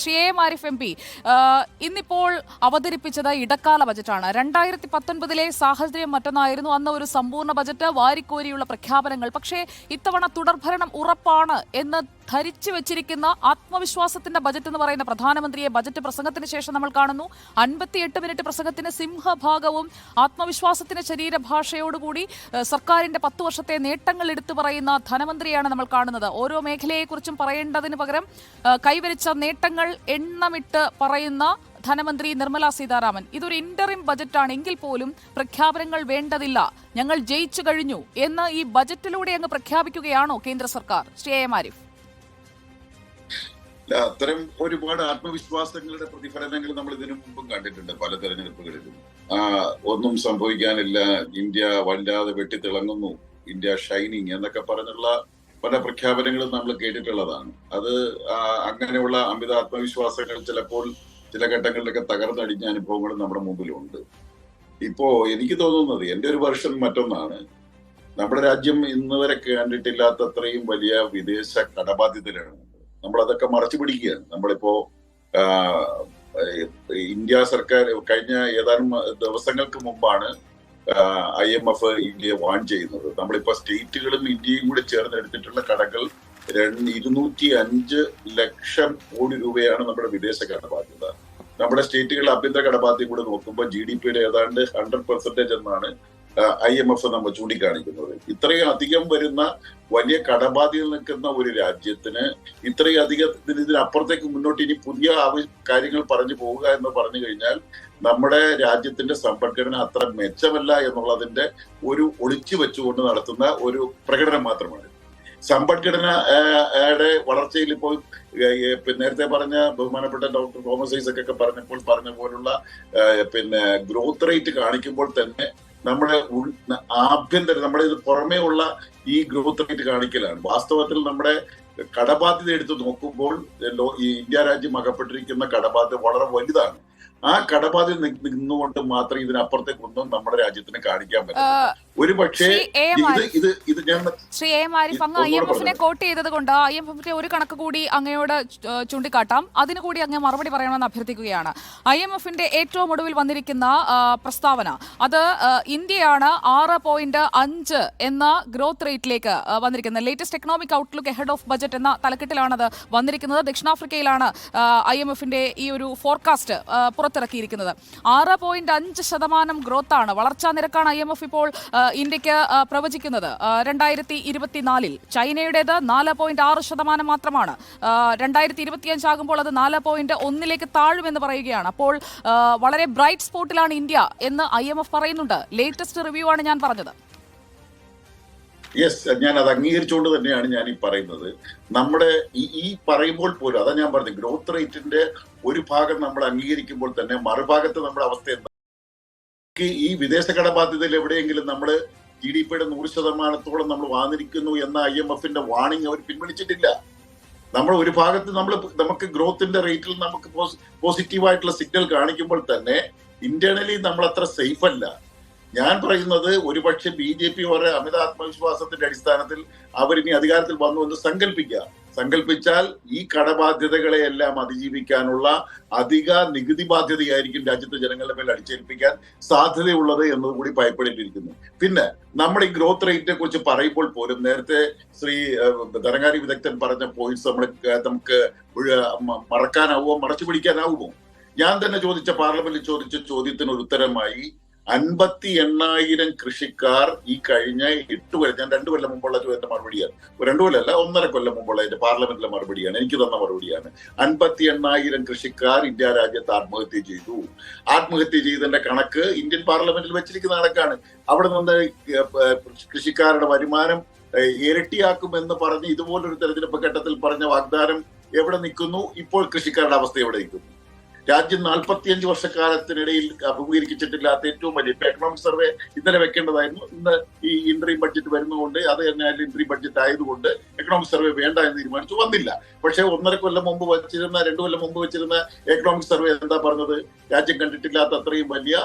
Shri A Arif M P ഇന്നിപ്പോൾ അവതരിപ്പിച്ചത് ഇടക്കാല ബജറ്റാണ്. 2019 സാഹചര്യം മറ്റൊന്നായിരുന്നു. അന്ന് ഒരു സമ്പൂർണ്ണ ബജറ്റ്, വാരിക്കോരിയുള്ള പ്രഖ്യാപനങ്ങൾ. പക്ഷേ ഇത്തവണ തുടർഭരണം ഉറപ്പാണ് എന്ന് ധരിച്ചു വെച്ചിരിക്കുന്ന ആത്മവിശ്വാസത്തിന്റെ ബജറ്റ് എന്ന് പറയുന്ന പ്രധാനമന്ത്രിയെ ബജറ്റ് പ്രസംഗത്തിന് ശേഷം നമ്മൾ കാണുന്നു. 58 മിനിറ്റ് പ്രസംഗത്തിന് സിംഹഭാഗവും ആത്മവിശ്വാസത്തിന്റെ ശരീരഭാഷയോടുകൂടി സർക്കാരിന്റെ 10 വർഷത്തെ നേട്ടങ്ങൾ എടുത്തു പറയുന്ന ധനമന്ത്രിയാണ് നമ്മൾ കാണുന്നത്. ഓരോ മേഖലയെക്കുറിച്ചും പറയേണ്ടതിന് പകരം കൈവരിച്ച നേട്ടങ്ങൾ എണ്ണമിട്ട് പറയുന്ന ധനമന്ത്രി നിർമ്മല സീതാരാമൻ. ഇതൊരു ഇന്ററിം ബജറ്റാണ് എങ്കിൽ പോലും പ്രഖ്യാപനങ്ങൾ വേണ്ടതില്ല, ഞങ്ങൾ ജയിച്ചു കഴിഞ്ഞു എന്ന് ഈ ബജറ്റിലൂടെ അങ്ങ് പ്രഖ്യാപിക്കുകയാണോ കേന്ദ്ര സർക്കാർ? ശ്രീ എ ആരിഫ്. അത്തരം ഒരുപാട് ആത്മവിശ്വാസങ്ങളുടെ പ്രതിഫലനങ്ങൾ നമ്മൾ ഇതിനു മുമ്പും കണ്ടിട്ടുണ്ട് പല തെരഞ്ഞെടുപ്പുകളിലും. ഒന്നും സംഭവിക്കാനില്ല, ഇന്ത്യ വല്ലാതെ വെട്ടിത്തിളങ്ങുന്നു, ഇന്ത്യ ഷൈനിങ് എന്നൊക്കെ പറഞ്ഞുള്ള പല പ്രഖ്യാപനങ്ങളും നമ്മൾ കേട്ടിട്ടുള്ളതാണ്. അത് അങ്ങനെയുള്ള അമിത ആത്മവിശ്വാസങ്ങൾ ചിലപ്പോൾ ചില ഘട്ടങ്ങളിലൊക്കെ തകർന്നടിഞ്ഞ അനുഭവങ്ങളും നമ്മുടെ മുമ്പിലുണ്ട്. ഇപ്പോ എനിക്ക് തോന്നുന്നത് എന്റെ ഒരു വെർഷൻ മറ്റൊന്നാണ്. നമ്മുടെ രാജ്യം ഇന്ന് വരെ കണ്ടിട്ടില്ലാത്ത അത്രയും വലിയ വിദേശ കടബാധ്യതയിലാണ്. നമ്മളതൊക്കെ മറച്ചു പിടിക്കുകയാണ്. നമ്മളിപ്പോ ഇന്ത്യ സർക്കാർ കഴിഞ്ഞ ഏതാനും ദിവസങ്ങൾക്ക് മുമ്പാണ് IMF ഇന്ത്യയെ വാൺ ചെയ്യുന്നത്. നമ്മളിപ്പോ സ്റ്റേറ്റുകളും ഇന്ത്യയും കൂടി ചേർന്ന് എടുത്തിട്ടുള്ള കടകൾ 205 ലക്ഷം കോടി രൂപയാണ് നമ്മുടെ വിദേശ കടബാധ്യത. നമ്മുടെ സ്റ്റേറ്റുകളുടെ ആഭ്യന്തര കടബാധ്യത കൂടെ നോക്കുമ്പോൾ GDP-യുടെ ഏതാണ്ട് 100% എന്നാണ് IMF നമ്മൾ ചൂണ്ടിക്കാണിക്കുന്നത്. ഇത്രയും അധികം വരുന്ന വലിയ കടബാധ്യത നിൽക്കുന്ന ഒരു രാജ്യത്തിന് ഇത്രയും അധികം ഇതിനപ്പുറത്തേക്ക് മുന്നോട്ട് ഇനി പുതിയ കാര്യങ്ങൾ പറഞ്ഞു പോവുക എന്ന് പറഞ്ഞു കഴിഞ്ഞാൽ നമ്മുടെ രാജ്യത്തിന്റെ സമ്പദ്ഘടന അത്ര മെച്ചമല്ല എന്നുള്ളതിന്റെ ഒരു ഒളിച്ചു വെച്ചുകൊണ്ട് നടത്തുന്ന ഒരു പ്രകടനം മാത്രമാണ്. സമ്പദ്ഘടനയുടെ വളർച്ചയിൽ ഇപ്പോൾ നേരത്തെ പറഞ്ഞ ബഹുമാനപ്പെട്ട ഡോക്ടർ തോമസ് ഐസക് ഒക്കെ പറഞ്ഞ പോലുള്ള ഗ്രോത്ത് റേറ്റ് കാണിക്കുമ്പോൾ തന്നെ നമ്മുടെ ആഭ്യന്തരം, നമ്മുടെ ഇത് പുറമേ ഉള്ള ഈ ഗ്രോത്ത് റേറ്റ് കാണിക്കലാണ്. വാസ്തവത്തിൽ നമ്മുടെ കടബാധ്യത എടുത്ത് നോക്കുമ്പോൾ ഈ ഇന്ത്യ രാജ്യം അകപ്പെട്ടിരിക്കുന്ന കടബാധ്യത വളരെ വലുതാണ്. ആ കടബാധ്യത നിന്നുകൊണ്ട് മാത്രം ഇതിനപ്പുറത്തേക്കൊന്നും നമ്മുടെ രാജ്യത്തിന് കാണിക്കാൻ പറ്റും. ഒരു പക്ഷേ ശ്രീ എ ആരിഫ്, അങ്ങ് IMF-നെ കോട്ട് ചെയ്തത് കൊണ്ട് IMF-ന്റെ ഒരു കണക്ക് കൂടി അങ്ങയോട് ചൂണ്ടിക്കാട്ടാം. അതിനു കൂടി അങ്ങ് മറുപടി പറയണമെന്ന് അഭ്യർത്ഥിക്കുകയാണ്. IMF-ന്റെ ഏറ്റവും ഒടുവിൽ വന്നിരിക്കുന്ന പ്രസ്താവന അത് ഇന്ത്യയാണ് 6.5 എന്ന ഗ്രോത്ത് റേറ്റിലേക്ക് വന്നിരിക്കുന്നത്. Latest economic outlook ahead of budget എന്ന തലക്കെട്ടിലാണത് വന്നിരിക്കുന്നത്. ദക്ഷിണാഫ്രിക്കയിലാണ് IMF-ന്റെ ഈ ഒരു ഫോർകാസ്റ്റ് പുറത്തിറക്കിയിരിക്കുന്നത്. 6.5% ഗ്രോത്താണ്, വളർച്ചാ നിരക്കാണ് IMF ഇപ്പോൾ ഇന്ത്യക്ക് പ്രവചിക്കുന്നത് 2024. ചൈനയുടേത് 4.6% മാത്രമാണ്. 2025 ആകുമ്പോൾ അത് 4.1 താഴുമെന്ന് പറയുകയാണ്. അപ്പോൾ വളരെ ബ്രൈറ്റ് സ്പോട്ടിലാണ് ഇന്ത്യ എന്ന് IMF പറയുന്നുണ്ട്. ലേറ്റസ്റ്റ് റിവ്യൂ ആണ് ഞാൻ പറഞ്ഞത്. യെസ്, ഞാൻ അത് അംഗീകരിച്ചുകൊണ്ട് തന്നെയാണ് ഞാൻ ഈ പറയുന്നത്. നമ്മുടെ ഈ പറയുമ്പോൾ പോലും അതാ ഞാൻ പറഞ്ഞത്, ഗ്രോത്ത് റേറ്റിന്റെ ഒരു ഭാഗം നമ്മൾ അംഗീകരിക്കുമ്പോൾ തന്നെ മറുഭാഗത്ത് നമ്മുടെ അവസ്ഥ എന്താ? ഈ വിദേശ കടബാധ്യതയിൽ എവിടെയെങ്കിലും നമ്മൾ GDP-യുടെ 100% നമ്മൾ വാങ്ങിയിരിക്കുന്നു എന്ന IMF-ന്റെ വാണിംഗ് അവർ പിൻവലിച്ചിട്ടില്ല. നമ്മൾ ഒരു ഭാഗത്ത് നമുക്ക് ഗ്രോത്തിന്റെ റേറ്റിൽ നമുക്ക് പോസിറ്റീവായിട്ടുള്ള സിഗ്നൽ കാണിക്കുമ്പോൾ തന്നെ ഇന്റേണലി നമ്മൾ അത്ര സേഫ് അല്ല. ഞാൻ പറയുന്നത് ഒരുപക്ഷെ BJP വളരെ അമിത ആത്മവിശ്വാസത്തിന്റെ അടിസ്ഥാനത്തിൽ അവരിനി അധികാരത്തിൽ വന്നു എന്ന് സങ്കല്പിച്ചാൽ ഈ കടബാധ്യതകളെയെല്ലാം അതിജീവിക്കാനുള്ള അധിക നികുതി ബാധ്യതയായിരിക്കും രാജ്യത്തെ ജനങ്ങളുടെ മേൽ അടിച്ചേൽപ്പിക്കാൻ സാധ്യതയുള്ളത് എന്നതുകൂടി ഭയപ്പെടേണ്ടിയിരിക്കുന്നു. പിന്നെ നമ്മൾ ഈ ഗ്രോത്ത് റേറ്റിനെ കുറിച്ച് പറയുമ്പോൾ പോലും നേരത്തെ ശ്രീ ധനകാര്യ വിദഗ്ധൻ പറഞ്ഞ പോയിന്റ്സ് നമുക്ക് മറക്കാനാവുമോ, മറച്ചു പിടിക്കാനാവുമോ? ഞാൻ തന്നെ പാർലമെന്റിൽ ചോദിച്ച ചോദ്യത്തിന് ഒരു ഉത്തരമായി 58,000 കൃഷിക്കാർ ഈ കഴിഞ്ഞ 8 കൊല്ലം, ഞാൻ 2 കൊല്ലം മുമ്പുള്ള ചോദ്യത്തിന്റെ മറുപടിയാണ്, 2 കൊല്ലമല്ല 1.5 കൊല്ലം മുമ്പുള്ള എന്റെ പാർലമെന്റിലെ മറുപടിയാണ്, എനിക്ക് തന്ന മറുപടിയാണ്. 58,000 കൃഷിക്കാർ ഇന്ത്യ രാജ്യത്ത് ആത്മഹത്യ ചെയ്തതിന്റെ കണക്ക് ഇന്ത്യൻ പാർലമെന്റിൽ വെച്ചിരിക്കുന്ന കണക്കാണ്. അവിടെ നിന്ന് കൃഷിക്കാരുടെ വരുമാനം ഇരട്ടിയാക്കുമെന്ന് പറഞ്ഞ് ഇതുപോലൊരു തെരഞ്ഞെടുപ്പ് ഘട്ടത്തിൽ പറഞ്ഞ വാഗ്ദാനം എവിടെ നിൽക്കുന്നു? ഇപ്പോൾ കൃഷിക്കാരുടെ അവസ്ഥ എവിടെ നിൽക്കുന്നു? രാജ്യം 45 വർഷക്കാലത്തിനിടയിൽ അഭിമുഖീകരിച്ചിട്ടില്ലാത്ത ഏറ്റവും വലിയ എക്കണോമിക് സർവേ ഇന്നലെ വെക്കേണ്ടതായിരുന്നു. ഇന്ന് ഈ ഇൻട്രീം ബഡ്ജറ്റ് വരുന്നതുകൊണ്ട്, അത് തന്നെ ഇൻട്രീം ബഡ്ജറ്റ് ആയതുകൊണ്ട് എക്കണോമിക് സർവേ വേണ്ട എന്ന് തീരുമാനിച്ചു, വന്നില്ല. പക്ഷെ 1.5 കൊല്ലം മുമ്പ് വെച്ചിരുന്ന 2 കൊല്ലം മുമ്പ് വെച്ചിരുന്ന എക്കണോമിക് സർവേ എന്താ പറഞ്ഞത്? രാജ്യം കണ്ടിട്ടില്ലാത്ത അത്രയും വലിയ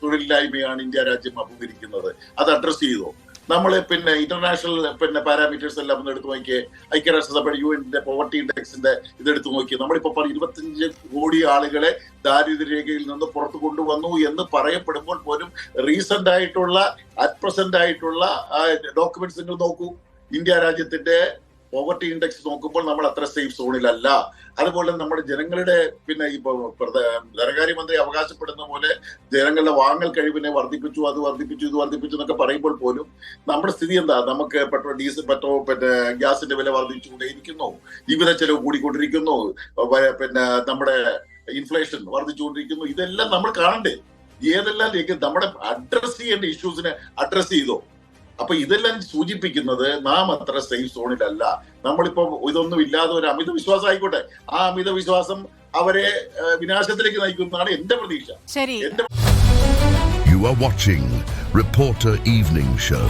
തൊഴിലില്ലായ്മയാണ് ഇന്ത്യ രാജ്യം അഭിമുഖീകരിക്കുന്നത്. അത് അഡ്രസ് ചെയ്തോ? നമ്മൾ പിന്നെ ഇന്റർനാഷണൽ പാരാമീറ്റേഴ്സ് എല്ലാം ഒന്ന് എടുത്തു നോക്കിയേ, ഐക്യരാഷ്ട്രസഭയുടെ UN പോവർട്ടി ഇൻഡെക്സിന്റെ ഇതെടുത്തു നോക്കി. നമ്മളിപ്പോ 25 കോടി ആളുകളെ ദാരിദ്ര്യരേഖയിൽ നിന്ന് പുറത്തു കൊണ്ടുവന്നു എന്ന് പറയപ്പെടുമ്പോൾ പോലും റീസെന്റ് ആയിട്ടുള്ള അറ്റ് പ്രസന്റ് ആയിട്ടുള്ള ഡോക്യുമെന്റ്സ് നിങ്ങൾ നോക്കൂ. ഇന്ത്യ രാജ്യത്തിന്റെ പോവർട്ടി ഇൻഡെക്സ് നോക്കുമ്പോൾ നമ്മൾ അത്ര സേഫ് സോണിലല്ല. അതുപോലെ നമ്മുടെ ജനങ്ങളുടെ ഇപ്പൊ ധനകാര്യമന്ത്രി അവകാശപ്പെടുന്ന പോലെ ജനങ്ങളുടെ വാങ്ങൽ കഴിവിനെ വർദ്ധിപ്പിച്ചു, അത് വർദ്ധിപ്പിച്ചു, ഇത് വർദ്ധിപ്പിച്ചു എന്നൊക്കെ പറയുമ്പോൾ പോലും നമ്മുടെ സ്ഥിതി എന്താ? നമുക്ക് ഗ്യാസിന്റെ വില വർദ്ധിച്ചുകൊണ്ടേയിരിക്കുന്നു, ജീവിത ചെലവ് കൂടിക്കൊണ്ടിരിക്കുന്നു, നമ്മുടെ ഇൻഫ്ലേഷൻ വർദ്ധിച്ചുകൊണ്ടിരിക്കുന്നു. ഇതെല്ലാം നമ്മൾ കാണണ്ടേ? ഏതെല്ലാം നമ്മുടെ അഡ്രസ് ചെയ്യേണ്ട ഇഷ്യൂസിനെ അഡ്രസ് ചെയ്തോ? അപ്പൊ ഇതെല്ലാം സൂചിപ്പിക്കുന്നത് നാം അത്ര സേഫ് സോണിലല്ല. നമ്മളിപ്പോ ഇതൊന്നും ഇല്ലാതെ ഒരു അമിത വിശ്വാസം ആയിക്കോട്ടെ, ആ അമിത വിശ്വാസം അവരെ വിനാശത്തിലേക്ക് നയിക്കുന്നതാണ് എന്റെ പ്രതീക്ഷ. ശരി. You are watching Reporter Evening Show.